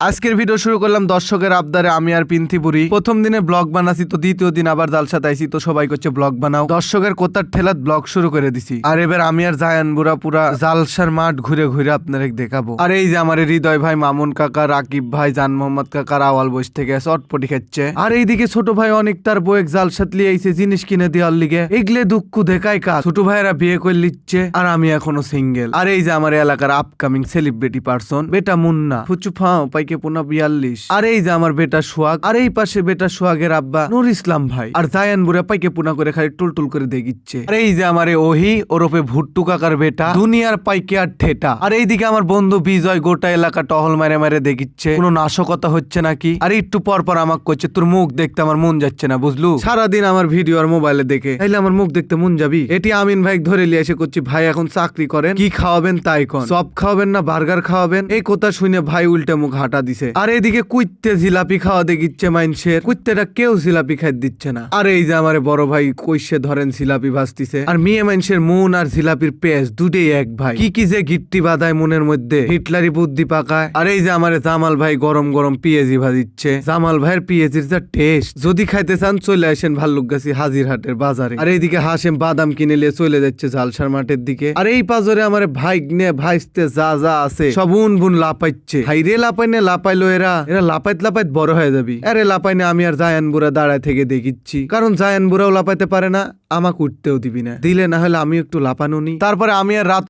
আজকের ভিডিও শুরু করলাম দর্শকের আবদারে। আমি আর পিন্থিপুরি প্রথম দিনে ব্লগ বানাছি, তো দ্বিতীয় দিন আবার জালসাত আইছি, তো সবাই করছে ব্লগ বানাও। দর্শকের কোথার ঠেলাত ব্লগ শুরু করে দিছি। আর এবার আমি আর জায়ান বুড়া পুরা জালসার মাঠ ঘুরে ঘুরে আপনাদের দেখাবো। আর এই যে আমার হৃদয় ভাই, মামুন কাকা, রাকিব ভাই, জান মোহাম্মদ কাকার আওয়াল বসে থেকে চটপটি খাচ্ছে। আর এইদিকে ছোট ভাই অনেক তার বউয়েক জালসাত লিয়ে আইছে জিনিস কিনে দেওয়ার লিগে। এগলে দুঃখ দেখায় কাজ, ছোট ভাইয়েরা বিয়ে করে লিচ্ছে আর আমি এখনো সিঙ্গেল। আর এই যে আমার এলাকার আপকামিং সেলিব্রিটি পারসন বেটা মুন্না, ফুচু ফাও পাইকে পোনা 42। আর এই যে আমার বেটা সোহাগ, আর এই পাশে বেটা সোহাগের আব্বা নুর ইসলাম ভাই। আর জায়ান বুড়া পাইকে পোনা করে খালি টুলটুল করে দেখিচ্ছে। আর এই যে আমার ওহি ওরফে ভুট্টু কাকার বেটা দুনিয়ার পাইকে আর ঠেটা। আর এইদিকে আমার বন্ধু বিজয় গোটা এলাকা টহল মারে মারে দেখিচ্ছে কোনো নাশকতা হচ্ছে নাকি। আর একটু পর পর আমাকে করছে তোর মুখ দেখতে আমার মন যাচ্ছে না, বুঝলু? সারাদিন আমার ভিডিও আর মোবাইলে দেখে তাইলে আমার মুখ দেখতে মন যাবি? এটি আমিন ভাই ধরে লিয়ে এসে করছি, ভাই এখন চাকরি করেন, কি খাওয়াবেন তাই কন, সব খাওয়াবেন না বার্গার খাওয়াবেন? এই কথা শুনে ভাই উল্টে মুখ হাঁটা দিছে। আর এইদিকে কুইতে জিলাপি খাওয়া দেখিচ্ছে মাইনসের, কুইতেটা কেউ জিলাপি খাইতে দিচ্ছে না। আর এই যে আমার বড় ভাই কইসে ধরেন জিলাপি ভাজতিছে। আর মেয়ে মাইনসের মন আর জিলাপির পেঁয়াজ দুটেই এক ভাই, কি কি যে গিট্টি বাঁধায় মনের মধ্যে, হিটলারি বুদ্ধি পাকায়। আর এই যে আমার জামাল ভাই গরম গরম পিঁয়াজি ভাজিচ্ছে। জামাল ভাইয়ের পিঁয়াজির যা টেস্ট, যদি খাইতে চান চলে আসেন ভাল্লুকগাছি হাজিরহাটের বাজারে। আর এইদিকে হাসেম বাদাম কিনে নিয়ে চলে যাচ্ছে ঝালসার মাঠের দিকে। আর এই পাজরে আমার ভাইগনে ভাইস্তে যা যা আছে সব উন বুন লাপাইচ্ছে। হাইরে লাপাইনে লাপাইলো এরা লাপাইত লাপাইত বড় হয়ে যাবি। আরে লাপাইনে আমি আর জায়ান বুড়া দাঁড়ায় থেকে দেখিচ্ছি, কারণ জায়ান বুড়াও লাপাইতে পারে না, আমাকে উঠতেও দিবি না, দিলে না হলে আমি একটু লাপানো নি। তারপরে আমি আর রাত